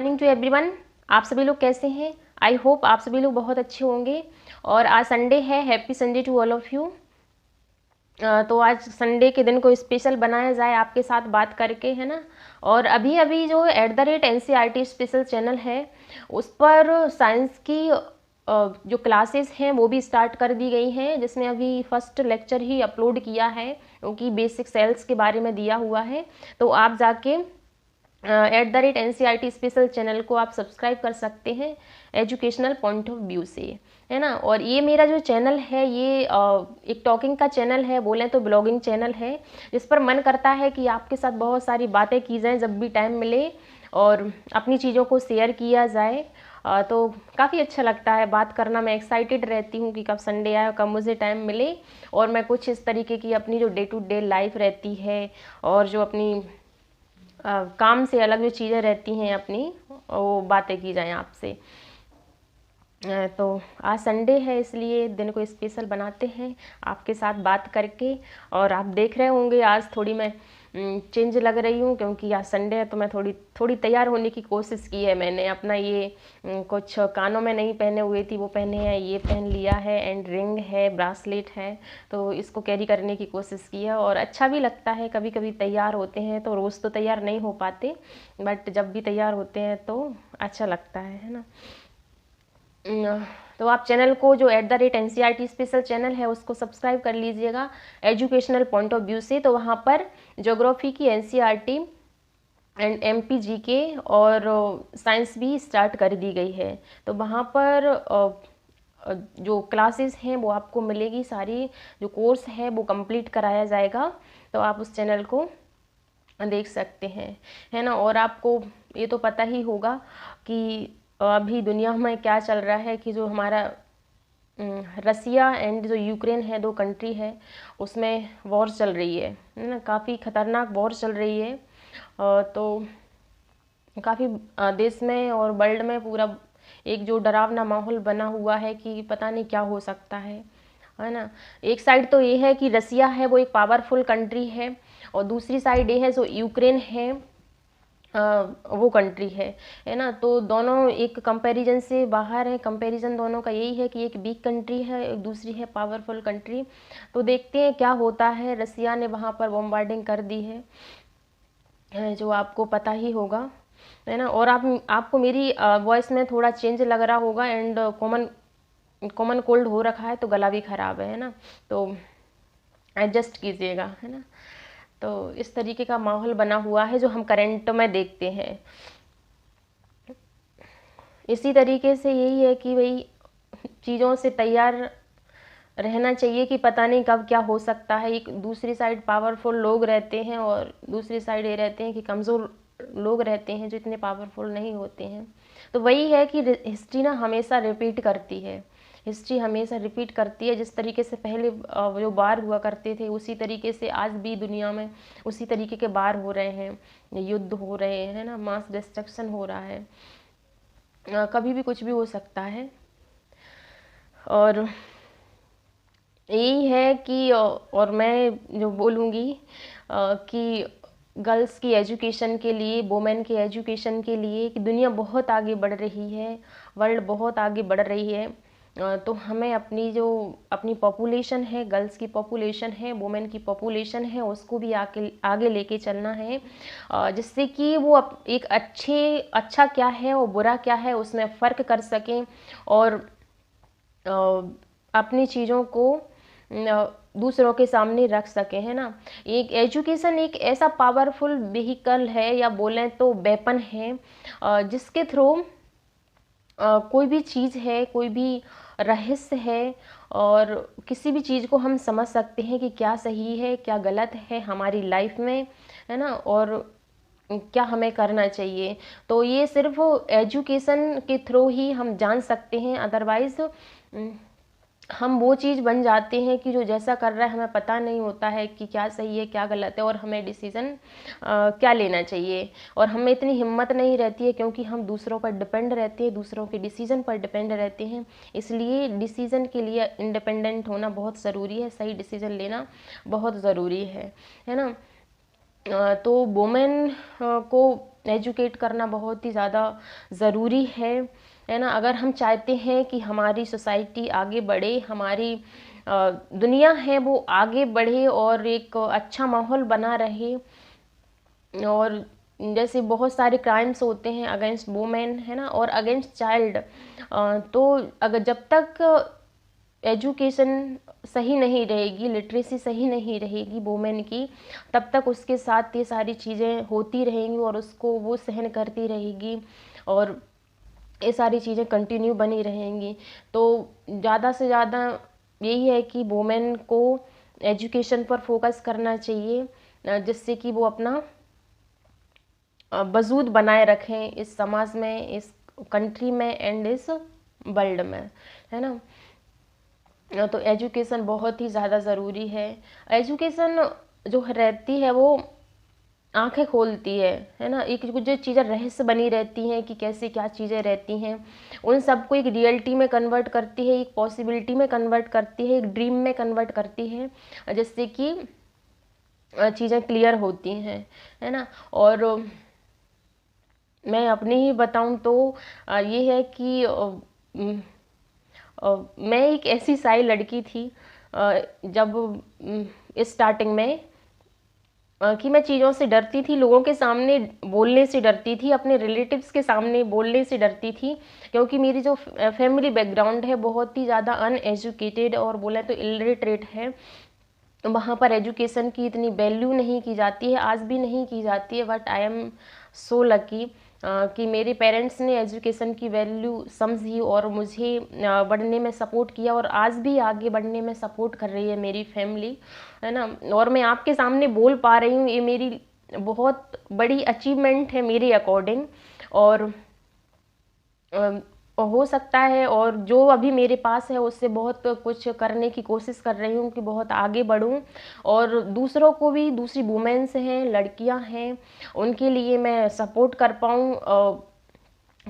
Morning to everyone. आप सभी लोग कैसे हैं? आई होप आप सभी लोग बहुत अच्छे होंगे। और आज संडे है, happy Sunday to all of you. तो आज संडे के दिन को स्पेशल बनाया जाए आपके साथ बात करके, है ना। और अभी अभी जो @NCERT स्पेशल चैनल है उस पर साइंस की जो क्लासेस हैं वो भी स्टार्ट कर दी गई हैं, जिसमें अभी फर्स्ट लेक्चर ही अपलोड किया है क्योंकि बेसिक सेल्स के बारे में दिया हुआ है। तो आप जाके @NCERT स्पेशल चैनल को आप सब्सक्राइब कर सकते हैं एजुकेशनल पॉइंट ऑफ व्यू से, है ना। और ये मेरा जो चैनल है ये एक टॉकिंग का चैनल है, बोलें तो ब्लॉगिंग चैनल है, जिस पर मन करता है कि आपके साथ बहुत सारी बातें की जाएं जब भी टाइम मिले और अपनी चीज़ों को शेयर किया जाए। तो काफ़ी अच्छा लगता है बात करना। मैं एक्साइटेड रहती हूँ कि कब संडे आए, कब मुझे टाइम मिले और मैं कुछ इस तरीके की अपनी जो डे टू डे लाइफ रहती है और जो अपनी काम से अलग जो चीज़ें रहती हैं अपनी, वो बातें की जाएं आपसे। तो आज संडे है इसलिए दिन को स्पेशल बनाते हैं आपके साथ बात करके। और आप देख रहे होंगे आज थोड़ी मैं चेंज लग रही हूँ क्योंकि आज संडे है, तो मैं थोड़ी तैयार होने की कोशिश की है। मैंने अपना ये कुछ कानों में नहीं पहने हुए थी वो पहने हैं, ये पहन लिया है एंड रिंग है, ब्रासलेट है, तो इसको कैरी करने की कोशिश की है। और अच्छा भी लगता है, कभी कभी तैयार होते हैं तो रोज़ तो तैयार नहीं हो पाते, बट जब भी तैयार होते हैं तो अच्छा लगता है ना। तो आप चैनल को जो @NCERT स्पेशल चैनल है उसको सब्सक्राइब कर लीजिएगा एजुकेशनल पॉइंट ऑफ व्यू से। तो वहाँ पर ज्योग्राफी की NCERT एंड MP GK और साइंस भी स्टार्ट कर दी गई है। तो वहाँ पर जो क्लासेस हैं वो आपको मिलेगी, सारी जो कोर्स है वो कंप्लीट कराया जाएगा। तो आप उस चैनल को देख सकते हैं, है ना। और आपको ये तो पता ही होगा कि अभी दुनिया में क्या चल रहा है कि जो हमारा रसिया एंड जो यूक्रेन है, दो कंट्री है, उसमें वॉर चल रही है ना। काफ़ी ख़तरनाक वॉर चल रही है। तो काफ़ी देश में और वर्ल्ड में पूरा एक जो डरावना माहौल बना हुआ है कि पता नहीं क्या हो सकता है ना। एक साइड तो ये है कि रसिया है वो एक पावरफुल कंट्री है और दूसरी साइड ये है जो यूक्रेन है वो कंट्री है ना। तो दोनों एक कंपैरिजन से बाहर है। कंपैरिजन दोनों का यही है कि एक वीक कंट्री है, एक दूसरी है पावरफुल कंट्री। तो देखते हैं क्या होता है। रसिया ने वहाँ पर बॉम्बार्डिंग कर दी है जो आपको पता ही होगा, है ना। और आपको मेरी वॉइस में थोड़ा चेंज लग रहा होगा एंड कॉमन कोल्ड हो रखा है तो गला भी ख़राब है ना, तो एडजस्ट कीजिएगा, है ना। तो इस तरीके का माहौल बना हुआ है जो हम करंट में देखते हैं। इसी तरीके से यही है कि भाई चीज़ों से तैयार रहना चाहिए कि पता नहीं कब क्या हो सकता है। एक दूसरी साइड पावरफुल लोग रहते हैं और दूसरी साइड ये रहते हैं कि कमज़ोर लोग रहते हैं जो इतने पावरफुल नहीं होते हैं। तो वही है कि हिस्ट्री ना हमेशा रिपीट करती है। हिस्ट्री हमेशा रिपीट करती है। जिस तरीके से पहले जो वार हुआ करते थे उसी तरीके से आज भी दुनिया में उसी तरीके के वार हो रहे हैं, युद्ध हो रहे हैं ना, मास डिस्ट्रक्शन हो रहा है। कभी भी कुछ भी हो सकता है। और यही है कि और मैं जो बोलूँगी कि गर्ल्स की एजुकेशन के लिए, वुमेन के एजुकेशन के लिए कि दुनिया बहुत आगे बढ़ रही है, वर्ल्ड बहुत आगे बढ़ रही है। तो हमें अपनी पॉपुलेशन है, गर्ल्स की पॉपुलेशन है, वुमेन की पॉपुलेशन है, उसको भी आगे लेके चलना है, जिससे कि वो एक अच्छा क्या है और बुरा क्या है उसमें फ़र्क कर सकें और अपनी चीज़ों को दूसरों के सामने रख सके, है ना। एक एजुकेशन एक ऐसा पावरफुल व्हीकल है या बोलें तो वेपन है जिसके थ्रू कोई भी चीज़ है, कोई भी रहस्य है और किसी भी चीज़ को हम समझ सकते हैं कि क्या सही है क्या गलत है हमारी लाइफ में, है ना, और क्या हमें करना चाहिए। तो ये सिर्फ एजुकेशन के थ्रू ही हम जान सकते हैं, अदरवाइज़ हम वो चीज़ बन जाते हैं कि जो जैसा कर रहा है हमें पता नहीं होता है कि क्या सही है क्या गलत है और हमें डिसीज़न क्या लेना चाहिए। और हमें इतनी हिम्मत नहीं रहती है क्योंकि हम दूसरों पर डिपेंड रहते हैं, दूसरों के डिसीज़न पर डिपेंड रहते हैं। इसलिए डिसीज़न के लिए इंडिपेंडेंट होना बहुत ज़रूरी है, सही डिसीज़न लेना बहुत ज़रूरी है ना। तो वुमेन को एजुकेट करना बहुत ही ज़्यादा ज़रूरी है ना। अगर हम चाहते हैं कि हमारी सोसाइटी आगे बढ़े, हमारी दुनिया है वो आगे बढ़े और एक अच्छा माहौल बना रहे, और जैसे बहुत सारे क्राइम्स होते हैं अगेंस्ट वुमेन, है ना, और अगेंस्ट चाइल्ड, तो अगर जब तक एजुकेशन सही नहीं रहेगी, लिटरेसी सही नहीं रहेगी वुमेन की, तब तक उसके साथ ये सारी चीज़ें होती रहेंगी और उसको वो सहन करती रहेगी और ये सारी चीज़ें कंटिन्यू बनी रहेंगी। तो ज़्यादा से ज़्यादा यही है कि वुमेन को एजुकेशन पर फोकस करना चाहिए, जिससे कि वो अपना वजूद बनाए रखें इस समाज में, इस कंट्री में एंड इस वर्ल्ड में, है ना। तो एजुकेशन बहुत ही ज़्यादा ज़रूरी है। एजुकेशन जो रहती है वो आंखें खोलती है ना। एक जो चीज़ें रहस्य बनी रहती हैं कि कैसे क्या चीज़ें रहती हैं, उन सबको एक रियलिटी में कन्वर्ट करती है, एक पॉसिबिलिटी में कन्वर्ट करती है, एक ड्रीम में कन्वर्ट करती है, जिससे कि चीज़ें क्लियर होती हैं, है ना। और मैं अपनी ही बताऊं तो ये है कि मैं एक ऐसी साई लड़की थी जब स्टार्टिंग में, कि मैं चीज़ों से डरती थी, लोगों के सामने बोलने से डरती थी, अपने रिलेटिव्स के सामने बोलने से डरती थी, क्योंकि मेरी जो फैमिली बैकग्राउंड है बहुत ही ज़्यादा अनएजुकेटेड और बोला तो इलिटरेट है। वहाँ पर एजुकेशन की इतनी वैल्यू नहीं की जाती है, आज भी नहीं की जाती है, but I am so lucky कि मेरे पेरेंट्स ने एजुकेशन की वैल्यू समझी और मुझे बढ़ने में सपोर्ट किया, और आज भी आगे बढ़ने में सपोर्ट कर रही है मेरी फैमिली, है ना। और मैं आपके सामने बोल पा रही हूँ, ये मेरी बहुत बड़ी अचीवमेंट है मेरे अकॉर्डिंग। और हो सकता है और जो अभी मेरे पास है उससे बहुत कुछ करने की कोशिश कर रही हूँ कि बहुत आगे बढ़ूँ, और दूसरों को भी, दूसरी वुमेन्स हैं, लड़कियाँ हैं, उनके लिए मैं सपोर्ट कर पाऊँ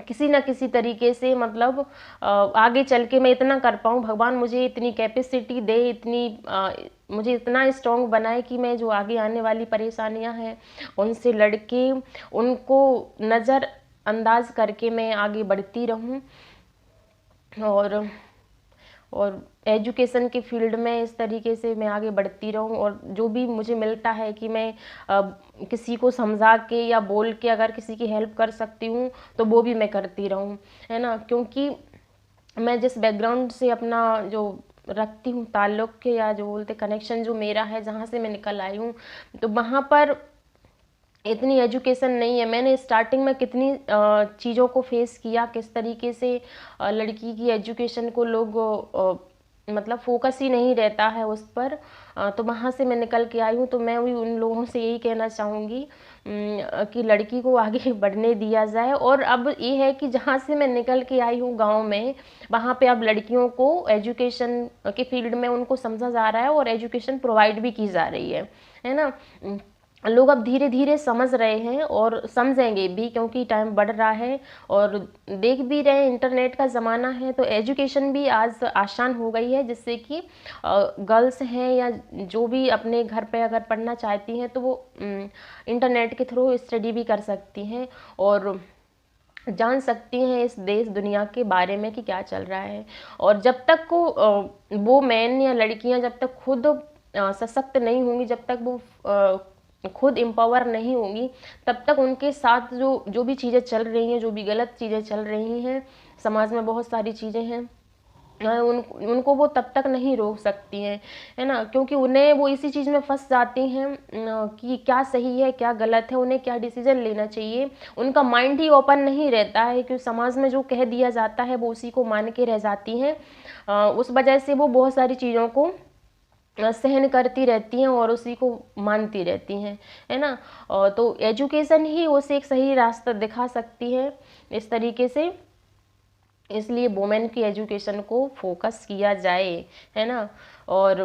किसी न किसी तरीके से, मतलब आगे चल के मैं इतना कर पाऊँ, भगवान मुझे इतनी कैपेसिटी दे, इतनी मुझे इतना स्ट्रॉन्ग बनाए कि मैं जो आगे आने वाली परेशानियां हैं उनसे लड़के, उनको नज़र अंदाज करके मैं आगे बढ़ती रहूं। और एजुकेशन के फील्ड में इस तरीके से मैं आगे बढ़ती रहूं, और जो भी मुझे मिलता है कि मैं किसी को समझा के या बोल के अगर किसी की हेल्प कर सकती हूँ तो वो भी मैं करती रहूं, है ना। क्योंकि मैं जिस बैकग्राउंड से अपना जो रखती हूँ ताल्लुक़ या जो बोलते कनेक्शन जो मेरा है, जहाँ से मैं निकल आई हूँ, तो वहाँ पर इतनी एजुकेशन नहीं है। मैंने स्टार्टिंग में कितनी चीज़ों को फेस किया, किस तरीके से लड़की की एजुकेशन को लोग मतलब फोकस ही नहीं रहता है उस पर, तो वहाँ से मैं निकल के आई हूँ। तो मैं भी उन लोगों से यही कहना चाहूँगी कि लड़की को आगे बढ़ने दिया जाए। और अब ये है कि जहाँ से मैं निकल के आई हूँ गांव में, वहाँ पे अब लड़कियों को एजुकेशन के फील्ड में उनको समझा जा रहा है और एजुकेशन प्रोवाइड भी की जा रही है ना। लोग अब धीरे धीरे समझ रहे हैं और समझेंगे भी, क्योंकि टाइम बढ़ रहा है और देख भी रहे हैं, इंटरनेट का ज़माना है, तो एजुकेशन भी आज आसान हो गई है, जिससे कि गर्ल्स हैं या जो भी अपने घर पे अगर पढ़ना चाहती हैं तो वो इंटरनेट के थ्रू स्टडी भी कर सकती हैं और जान सकती हैं इस देश दुनिया के बारे में कि क्या चल रहा है। और जब तक को वो मैन या लड़कियां जब तक खुद सशक्त नहीं होंगी, जब तक वो खुद एम्पावर नहीं होंगी, तब तक उनके साथ जो भी चीज़ें चल रही हैं, जो भी गलत चीज़ें चल रही हैं समाज में, बहुत सारी चीज़ें हैं, उनको वो तब तक नहीं रोक सकती हैं, है ना। क्योंकि उन्हें वो इसी चीज़ में फंस जाती हैं कि क्या सही है क्या गलत है, उन्हें क्या डिसीजन लेना चाहिए। उनका माइंड ही ओपन नहीं रहता है, क्योंकि समाज में जो कह दिया जाता है वो उसी को मान के रह जाती हैं। उस वजह से वो बहुत सारी चीज़ों को सहन करती रहती हैं और उसी को मानती रहती हैं, है ना। तो एजुकेशन ही उसे एक सही रास्ता दिखा सकती है इस तरीके से। इसलिए वुमेन की एजुकेशन को फोकस किया जाए, है ना। और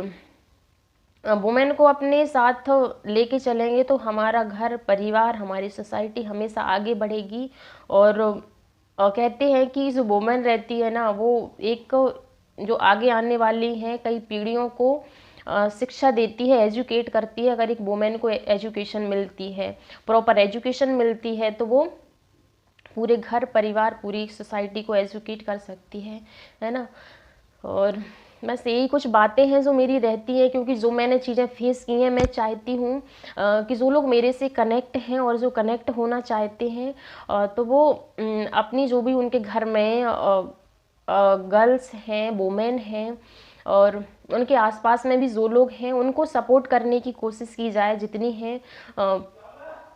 वुमेन को अपने साथ लेके चलेंगे तो हमारा घर परिवार, हमारी सोसाइटी हमेशा आगे बढ़ेगी। और कहते हैं कि जो वुमेन रहती है ना, वो एक जो आगे आने वाली हैं कई पीढ़ियों को शिक्षा देती है, एजुकेट करती है। अगर एक वुमेन को एजुकेशन मिलती है, प्रॉपर एजुकेशन मिलती है, तो वो पूरे घर परिवार पूरी सोसाइटी को एजुकेट कर सकती है ना। और बस यही कुछ बातें हैं जो मेरी रहती है, क्योंकि जो मैंने चीज़ें फेस की हैं, मैं चाहती हूँ कि जो लोग मेरे से कनेक्ट हैं और जो कनेक्ट होना चाहते हैं तो वो अपनी जो भी उनके घर में गर्ल्स हैं, वुमेन हैं, और उनके आसपास में भी जो लोग हैं उनको सपोर्ट करने की कोशिश की जाए जितनी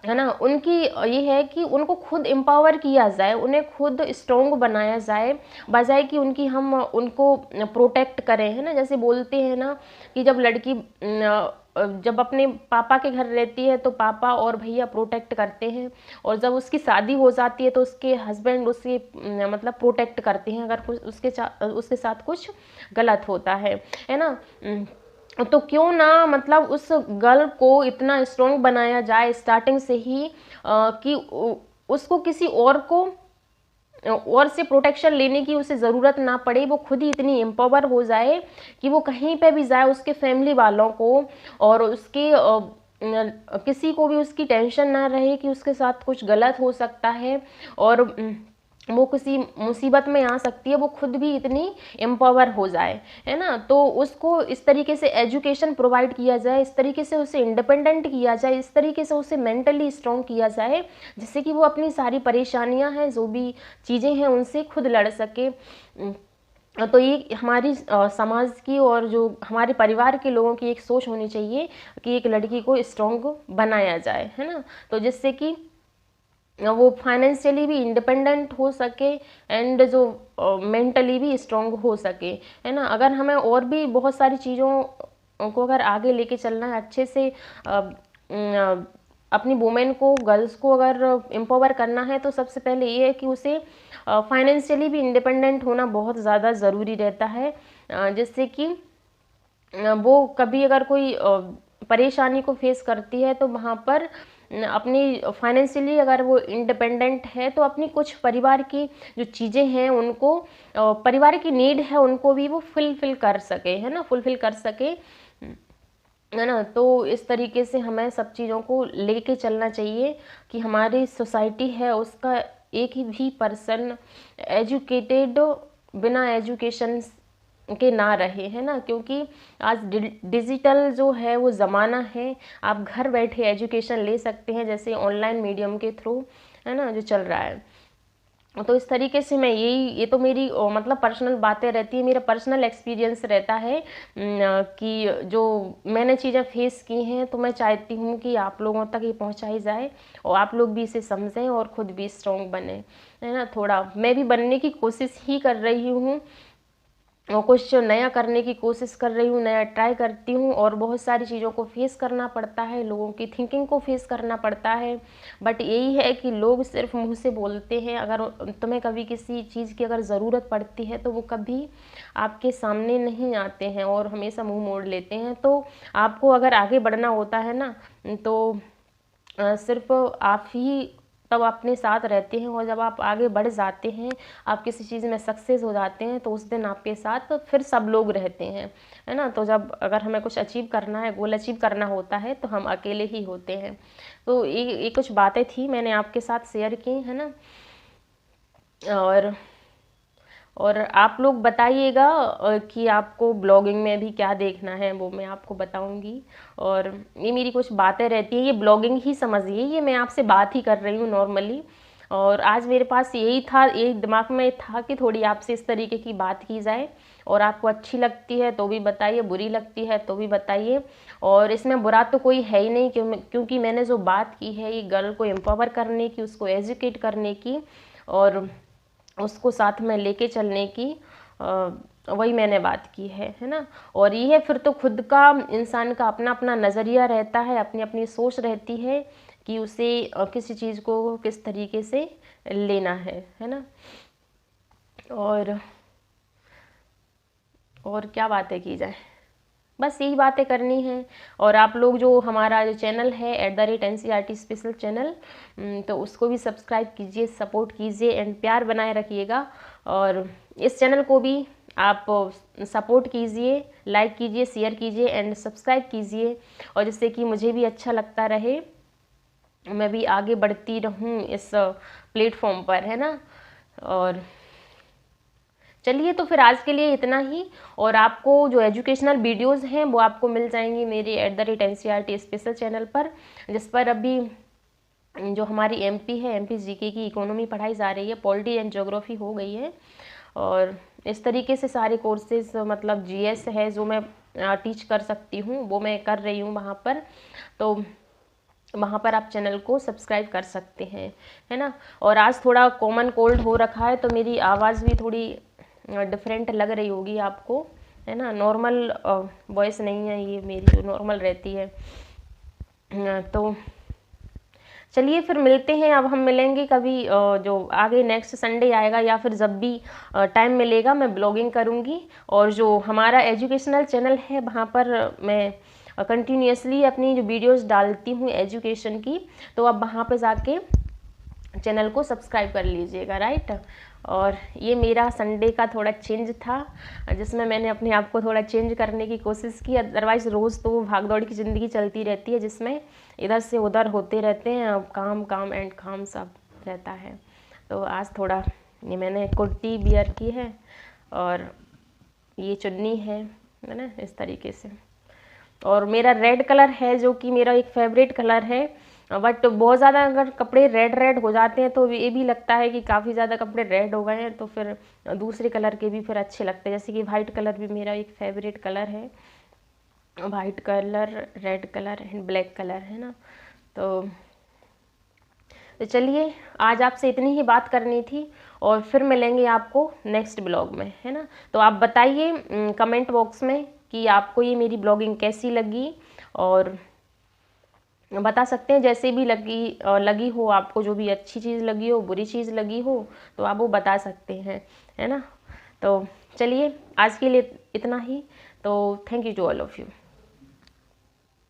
है ना। उनकी ये है कि उनको खुद एम्पावर किया जाए, उन्हें खुद स्ट्रॉन्ग बनाया जाए, बजाय कि हम उनको प्रोटेक्ट करें, है ना। जैसे बोलते हैं ना कि जब लड़की जब अपने पापा के घर रहती है तो पापा और भैया प्रोटेक्ट करते हैं, और जब उसकी शादी हो जाती है तो उसके हस्बैंड उसके मतलब प्रोटेक्ट करते हैं अगर कुछ उसके साथ कुछ गलत होता है ना। तो क्यों ना मतलब उस गर्ल को इतना स्ट्रॉन्ग बनाया जाए स्टार्टिंग से ही कि उसको किसी और से प्रोटेक्शन लेने की उसे ज़रूरत ना पड़े, वो खुद ही इतनी एम्पावर हो जाए कि वो कहीं पे भी जाए उसके फैमिली वालों को और उसके किसी को भी उसकी टेंशन ना रहे कि उसके साथ कुछ गलत हो सकता है और वो किसी मुसीबत में आ सकती है, वो खुद भी इतनी एम्पावर हो जाए, है ना। तो उसको इस तरीके से एजुकेशन प्रोवाइड किया जाए, इस तरीके से उसे इंडिपेंडेंट किया जाए, इस तरीके से उसे मेंटली स्ट्रॉन्ग किया जाए, जिससे कि वो अपनी सारी परेशानियां हैं, जो भी चीज़ें हैं, उनसे खुद लड़ सके। तो ये हमारी समाज की और जो हमारे परिवार के लोगों की एक सोच होनी चाहिए कि एक लड़की को स्ट्रॉन्ग बनाया जाए, है ना। तो जिससे कि वो फाइनेंशियली भी इंडिपेंडेंट हो सके एंड जो मेंटली भी स्ट्रॉन्ग हो सके, है ना। अगर हमें और भी बहुत सारी चीज़ों को अगर आगे लेके चलना है अच्छे से, अपनी वुमेन को, गर्ल्स को अगर एम्पावर करना है, तो सबसे पहले ये है कि उसे फाइनेंशियली भी इंडिपेंडेंट होना बहुत ज़्यादा ज़रूरी रहता है, जिससे कि वो कभी अगर कोई परेशानी को फेस करती है तो वहाँ पर अपनी फाइनेंशियली अगर वो इंडिपेंडेंट है तो अपनी कुछ परिवार की जो चीज़ें हैं उनको, परिवार की नीड है उनको भी वो फुलफिल कर सके, है ना, फुलफिल कर सके, है ना। तो इस तरीके से हमें सब चीज़ों को लेके चलना चाहिए कि हमारी सोसाइटी है उसका एक ही भी पर्सन एजुकेटेड बिना एजुकेशन के ना रहे, है ना। क्योंकि आज डिजिटल जो है वो ज़माना है, आप घर बैठे एजुकेशन ले सकते हैं, जैसे ऑनलाइन मीडियम के थ्रू, है ना, जो चल रहा है। तो इस तरीके से मैं ये तो मेरी मतलब पर्सनल बातें रहती है, मेरा पर्सनल एक्सपीरियंस रहता है कि जो मैंने चीज़ें फेस की हैं, तो मैं चाहती हूँ कि आप लोगों तक ये पहुँचाई जाए और आप लोग भी इसे समझें और ख़ुद भी स्ट्रॉन्ग बने, है ना। थोड़ा मैं भी बनने की कोशिश ही कर रही हूँ और कुछ नया करने की कोशिश कर रही हूँ, नया ट्राई करती हूँ, और बहुत सारी चीज़ों को फेस करना पड़ता है, लोगों की थिंकिंग को फेस करना पड़ता है। बट यही है कि लोग सिर्फ मुंह से बोलते हैं, अगर तुम्हें कभी किसी चीज़ की अगर ज़रूरत पड़ती है तो वो कभी आपके सामने नहीं आते हैं और हमेशा मुँह मोड़ लेते हैं। तो आपको अगर आगे बढ़ना होता है ना, तो सिर्फ आप ही तब अपने साथ रहते हैं, और जब आप आगे बढ़ जाते हैं, आप किसी चीज़ में सक्सेस हो जाते हैं, तो उस दिन आपके साथ फिर सब लोग रहते हैं, है ना। तो जब अगर हमें कुछ अचीव करना है, गोल अचीव करना होता है, तो हम अकेले ही होते हैं। तो ये कुछ बातें थी मैंने आपके साथ शेयर की, है ना। और आप लोग बताइएगा कि आपको ब्लॉगिंग में भी क्या देखना है, वो मैं आपको बताऊंगी। और ये मेरी कुछ बातें रहती हैं, ये ब्लॉगिंग ही समझिए, ये मैं आपसे बात ही कर रही हूँ नॉर्मली। और आज मेरे पास यही था, यही दिमाग में था कि थोड़ी आपसे इस तरीके की बात की जाए, और आपको अच्छी लगती है तो भी बताइए, बुरी लगती है तो भी बताइए। और इसमें बुरा तो कोई है ही नहीं, क्योंकि मैंने जो बात की है ये गर्ल को एम्पावर करने की, उसको एजुकेट करने की और उसको साथ में लेके चलने की, वही मैंने बात की है ना। और ये है फिर तो खुद का इंसान का अपना अपना नज़रिया रहता है, अपनी अपनी सोच रहती है कि उसे किसी चीज़ को किस तरीके से लेना है ना। और क्या बातें की जाए, बस यही बातें करनी है। और आप लोग जो हमारा जो चैनल है @NCERT स्पेशल चैनल, तो उसको भी सब्सक्राइब कीजिए, सपोर्ट कीजिए एंड प्यार बनाए रखिएगा। और इस चैनल को भी आप सपोर्ट कीजिए, लाइक कीजिए, शेयर कीजिए एंड सब्सक्राइब कीजिए, और जिससे कि मुझे भी अच्छा लगता रहे, मैं भी आगे बढ़ती रहूं इस प्लेटफॉर्म पर, है ना। और चलिए, तो फिर आज के लिए इतना ही। और आपको जो एजुकेशनल वीडियोस हैं वो आपको मिल जाएंगी मेरे @NCERT स्पेशल चैनल पर, जिस पर अभी जो हमारी एमपी है, एमपी जीके की इकोनॉमी पढ़ाई जा रही है, पॉलिटी एंड ज्योग्राफी हो गई है, और इस तरीके से सारे कोर्सेज, मतलब जीएस है जो मैं टीच कर सकती हूँ, वो मैं कर रही हूँ वहाँ पर। तो वहाँ पर आप चैनल को सब्सक्राइब कर सकते हैं, है ना। और आज थोड़ा कॉमन कोल्ड हो रखा है, तो मेरी आवाज़ भी थोड़ी डिफरेंट लग रही होगी आपको, है ना। नॉर्मल वॉइस नहीं है ये मेरी, जो नॉर्मल रहती है। तो चलिए, फिर मिलते हैं। अब हम मिलेंगे कभी, जो आगे नेक्स्ट संडे आएगा या फिर जब भी टाइम मिलेगा मैं ब्लॉगिंग करूँगी। और जो हमारा एजुकेशनल चैनल है वहाँ पर मैं कंटिन्यूसली अपनी जो वीडियोस डालती हूँ एजुकेशन की, तो आप वहाँ पे जाके चैनल को सब्सक्राइब कर लीजिएगा, राइट। और ये मेरा संडे का थोड़ा चेंज था, जिसमें मैंने अपने आप को थोड़ा चेंज करने की कोशिश की। अदरवाइज़ रोज़ तो भाग दौड़ की ज़िंदगी चलती रहती है, जिसमें इधर से उधर होते रहते हैं, काम काम एंड काम सब रहता है। तो आज थोड़ा ये मैंने कुर्ती बियर की है और ये चुन्नी है ना, इस तरीके से। और मेरा रेड कलर है, जो कि मेरा एक फेवरेट कलर है। बट बहुत ज़्यादा अगर कपड़े रेड रेड हो जाते हैं तो ये भी लगता है कि काफ़ी ज़्यादा कपड़े रेड हो गए हैं, तो फिर दूसरे कलर के भी फिर अच्छे लगते हैं। जैसे कि वाइट कलर भी मेरा एक फेवरेट कलर है, white colour, red colour and black colour, है ना। तो चलिए, आज आपसे इतनी ही बात करनी थी, और फिर मिलेंगे आपको नेक्स्ट ब्लॉग में, है ना। तो आप बताइए कमेंट बॉक्स में कि आपको ये मेरी ब्लॉगिंग कैसी लगी, और बता सकते हैं जैसे भी लगी हो आपको, जो भी अच्छी चीज़ लगी हो, बुरी चीज़ लगी हो, तो आप वो बता सकते हैं, है ना। तो चलिए, आज के लिए इतना ही। तो thank you to all of you.